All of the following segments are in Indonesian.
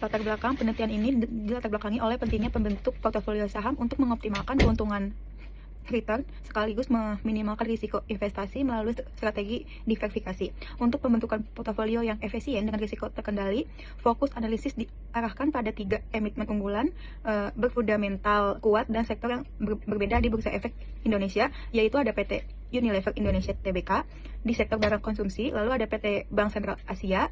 Latar belakang penelitian ini dilatar belakangi oleh pentingnya pembentuk portofolio saham untuk mengoptimalkan keuntungan return sekaligus meminimalkan risiko investasi melalui strategi diversifikasi. Untuk pembentukan portofolio yang efisien dengan risiko terkendali, fokus analisis diarahkan pada 3 emiten unggulan berfundamental kuat dan sektor yang berbeda di Bursa Efek Indonesia, yaitu ada PT Unilever Indonesia Tbk di sektor barang konsumsi, lalu ada PT Bank Sentral Asia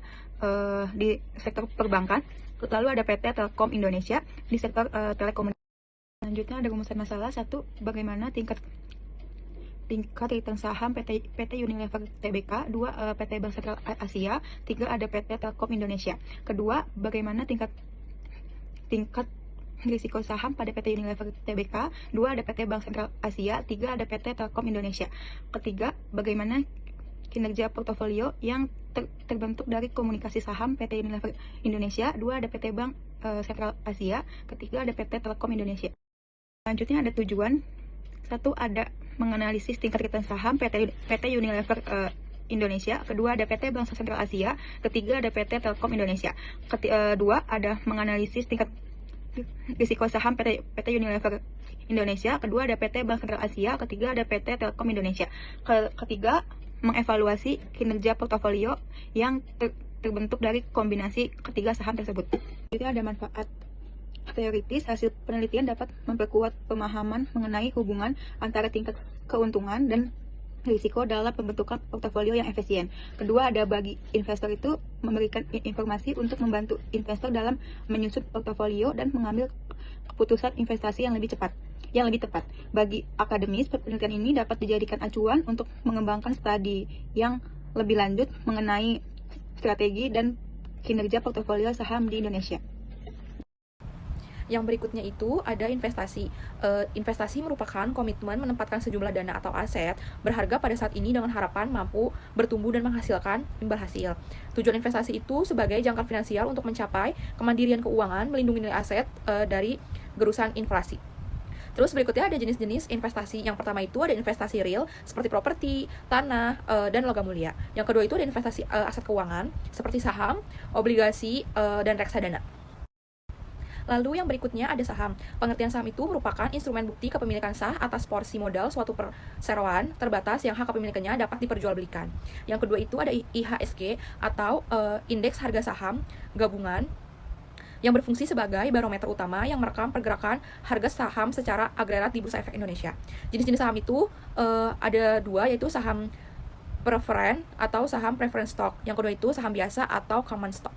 di sektor perbankan, lalu ada PT Telkom Indonesia di sektor telekomunikasi. Selanjutnya ada rumusan masalah. 1. Bagaimana tingkat return saham PT Unilever Tbk. 2. PT Bank Sentral Asia. 3. Ada PT Telkom Indonesia. Kedua, bagaimana tingkat risiko saham pada PT Unilever Tbk. 2. Ada PT Bank Sentral Asia. 3. Ada PT Telkom Indonesia. Ketiga, bagaimana kinerja portofolio yang terbentuk dari komunikasi saham PT Unilever Indonesia. 2. Ada PT Bank Sentral Asia. Ketiga, ada PT Telkom Indonesia. Selanjutnya ada tujuan. 1. Ada menganalisis tingkat return saham PT Unilever Indonesia. Kedua, ada PT Bank Sentral Asia. Ketiga, ada PT Telkom Indonesia. Kedua, ada menganalisis tingkat risiko saham PT Unilever Indonesia. Kedua, ada PT Bank Sentral Asia. Ketiga, ada PT Telkom Indonesia. Ketiga, mengevaluasi kinerja portofolio yang terbentuk dari kombinasi ketiga saham tersebut. Jadi ada manfaat teoritis. Hasil penelitian dapat memperkuat pemahaman mengenai hubungan antara tingkat keuntungan dan risiko dalam pembentukan portofolio yang efisien. Kedua, ada bagi investor itu memberikan informasi untuk membantu investor dalam menyusun portofolio dan mengambil keputusan investasi yang lebih tepat. Bagi akademis, penelitian ini dapat dijadikan acuan untuk mengembangkan studi yang lebih lanjut mengenai strategi dan kinerja portofolio saham di Indonesia. Yang berikutnya itu ada investasi. Investasi merupakan komitmen menempatkan sejumlah dana atau aset berharga pada saat ini dengan harapan mampu bertumbuh dan menghasilkan imbal hasil. Tujuan investasi itu sebagai jangkar finansial untuk mencapai kemandirian keuangan, melindungi nilai aset dari gerusan inflasi. Terus berikutnya ada jenis-jenis investasi. Yang pertama itu ada investasi real seperti properti, tanah, dan logam mulia. Yang kedua itu ada investasi aset keuangan seperti saham, obligasi, dan reksadana. Lalu yang berikutnya ada saham. Pengertian saham itu merupakan instrumen bukti kepemilikan sah atas porsi modal suatu perseroan terbatas yang hak kepemilikannya dapat diperjualbelikan. Yang kedua itu ada IHSG atau indeks harga saham gabungan yang berfungsi sebagai barometer utama yang merekam pergerakan harga saham secara agregat di Bursa Efek Indonesia. Jenis-jenis saham itu ada dua, yaitu saham preferen atau saham preference stock. Yang kedua itu saham biasa atau common stock.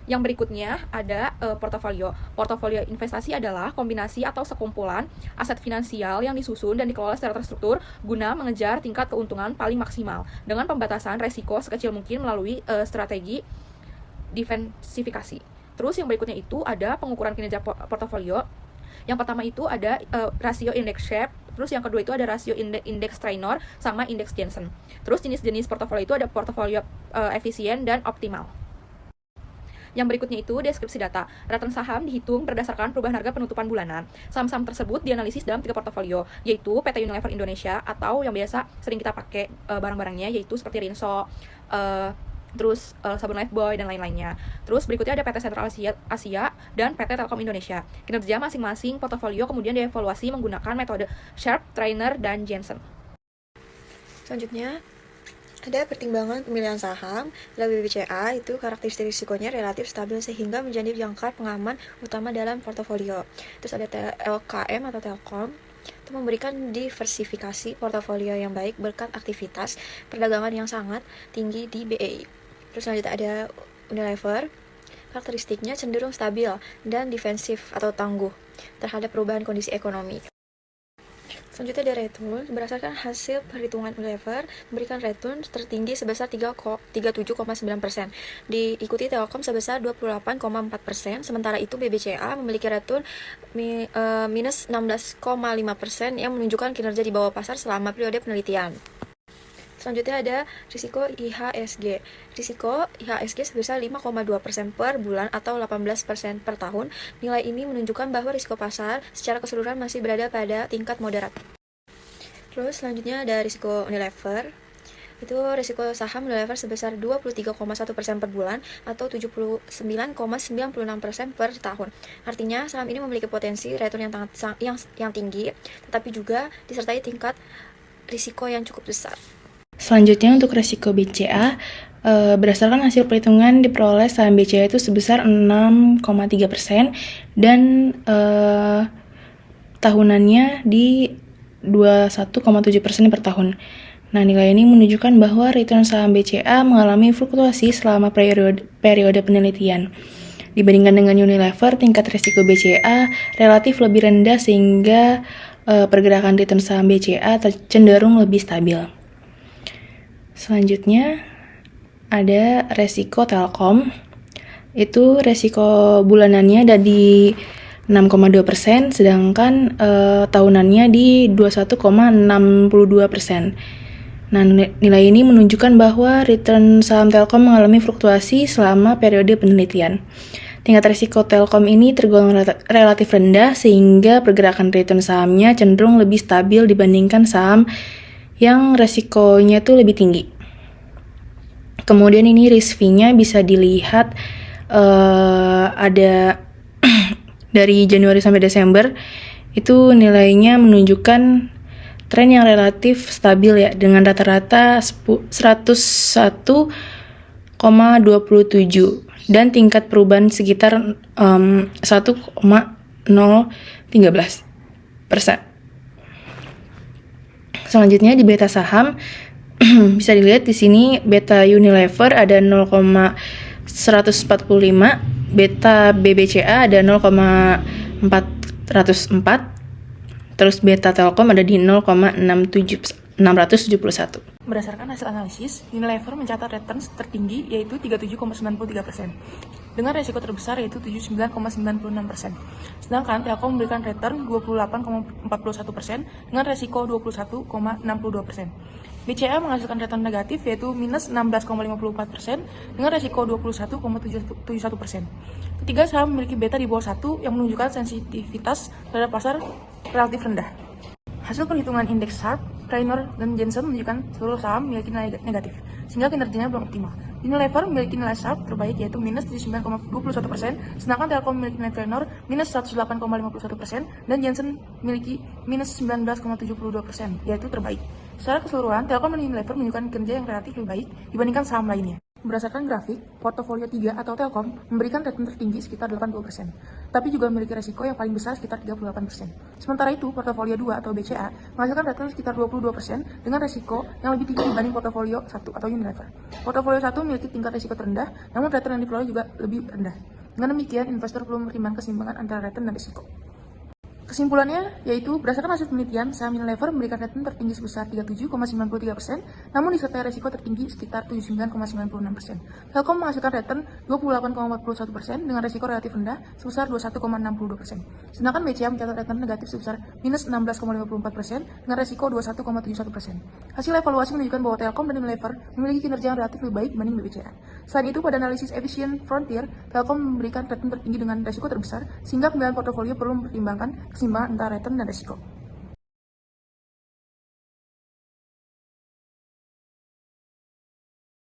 Yang berikutnya ada portofolio. Portofolio investasi adalah kombinasi atau sekumpulan aset finansial yang disusun dan dikelola secara terstruktur guna mengejar tingkat keuntungan paling maksimal dengan pembatasan resiko sekecil mungkin melalui strategi diversifikasi. Terus yang berikutnya itu ada pengukuran kinerja portofolio. Yang pertama itu ada rasio index Sharpe. Terus yang kedua itu ada rasio indeks Trainor sama indeks Jensen. Terus jenis-jenis portofolio itu ada portofolio efisien dan optimal. Yang berikutnya itu deskripsi data. Return saham dihitung berdasarkan perubahan harga penutupan bulanan. Saham-saham tersebut dianalisis dalam 3 portofolio, yaitu PT Unilever Indonesia atau yang biasa sering kita pakai barang-barangnya, yaitu seperti Rinso, terus sabun Lifebuoy dan lain-lainnya. Terus berikutnya ada PT Sentral Asia dan PT Telkom Indonesia. Kinerja masing-masing portofolio kemudian dievaluasi menggunakan metode Sharpe, Trainer, dan Jensen. Selanjutnya ada pertimbangan pemilihan saham. Dalam BBCA itu karakteristik risikonya relatif stabil sehingga menjadi jangkar pengaman utama dalam portofolio. Terus ada LKM atau Telkom itu memberikan diversifikasi portofolio yang baik berkat aktivitas perdagangan yang sangat tinggi di BEI. Terus selanjutnya ada Unilever. Karakteristiknya cenderung stabil dan defensif atau tangguh terhadap perubahan kondisi ekonomi. Selanjutnya ada return. Berdasarkan hasil perhitungan Unilever, memberikan return tertinggi sebesar 37,9%. Diikuti Telkom sebesar 28,4%. Sementara itu BBCA memiliki return minus 16,5% yang menunjukkan kinerja di bawah pasar selama periode penelitian. Selanjutnya ada risiko IHSG. Risiko IHSG sebesar 5,2% per bulan atau 18% per tahun. Nilai ini menunjukkan bahwa risiko pasar secara keseluruhan masih berada pada tingkat moderat. Terus selanjutnya ada risiko Unilever. itu risiko saham Unilever sebesar 23,1% per bulan atau 79,96% per tahun. Artinya saham ini memiliki potensi return yang tinggi, tetapi juga disertai tingkat risiko yang cukup besar. Selanjutnya untuk risiko BCA, berdasarkan hasil perhitungan diperoleh saham BCA itu sebesar 6,3% dan tahunannya di 21,7% per tahun. Nah, nilai ini menunjukkan bahwa return saham BCA mengalami fluktuasi selama periode penelitian. Dibandingkan dengan Unilever, tingkat risiko BCA relatif lebih rendah sehingga pergerakan return saham BCA cenderung lebih stabil. Selanjutnya ada resiko Telkom. Itu resiko bulanannya ada di 6,2%, sedangkan tahunannya di 21,62%. Nah, nilai ini menunjukkan bahwa return saham Telkom mengalami fluktuasi selama periode penelitian. Tingkat risiko Telkom ini tergolong relatif rendah sehingga pergerakan return sahamnya cenderung lebih stabil dibandingkan saham yang resikonya itu lebih tinggi. Kemudian ini risk fee-nya bisa dilihat ada dari Januari sampai Desember itu nilainya menunjukkan tren yang relatif stabil ya, dengan rata-rata 101,27 dan tingkat perubahan sekitar 1,013%. Selanjutnya di beta saham bisa dilihat di sini beta Unilever ada 0,145, beta BBCA ada 0,404. Terus beta Telkom ada di 0,671. Berdasarkan hasil analisis, Unilever mencatat returns tertinggi yaitu 37,93%, dengan resiko terbesar yaitu 79,96%. Sedangkan Telkom memberikan return 28,41% dengan resiko 21,62%. BCA menghasilkan return negatif yaitu minus 16,54% dengan resiko 21,71%. Ketiga saham memiliki beta di bawah 1 yang menunjukkan sensitivitas terhadap pasar relatif rendah. Hasil perhitungan indeks Sharpe, Raynor, dan Jensen menunjukkan seluruh saham memiliki nilai negatif, sehingga kinerjanya belum optimal. Unilever memiliki nilai Sharpe terbaik yaitu minus 79,21%, sedangkan Telkom memiliki nilai Raynor minus 108,51%, dan Jensen memiliki minus 19,72%, yaitu terbaik. Secara keseluruhan, Telkom dan Unilever menunjukkan kinerja yang relatif lebih baik dibandingkan saham lainnya. Berdasarkan grafik, portofolio 3 atau Telkom memberikan return tertinggi sekitar 80%, tapi juga memiliki resiko yang paling besar sekitar 38%. Sementara itu, portofolio 2 atau BCA menghasilkan return sekitar 22% dengan resiko yang lebih tinggi dibanding portofolio 1 atau Unilever. Portofolio 1 memiliki tingkat resiko terendah, namun return yang diperoleh juga lebih rendah. Dengan demikian, investor perlu mempertimbangkan keseimbangan antara return dan risiko. Kesimpulannya yaitu berdasarkan hasil penelitian, saham Unilever memberikan return tertinggi sebesar 37,93%, namun disertai resiko tertinggi sekitar 79,96%. Telkom menghasilkan return 28,41% dengan resiko relatif rendah sebesar 21,62%. Sedangkan BCA mencatat return negatif sebesar minus 16,54% dengan resiko 21,71%. Hasil evaluasi menunjukkan bahwa Telkom dan Unilever memiliki kinerja yang relatif lebih baik dibanding BCA. Selain itu, pada analisis Efficient Frontier, Telkom memberikan return tertinggi dengan resiko terbesar, sehingga pemilihan portofolio perlu mempertimbangkan keseimbangan antara return dan risiko.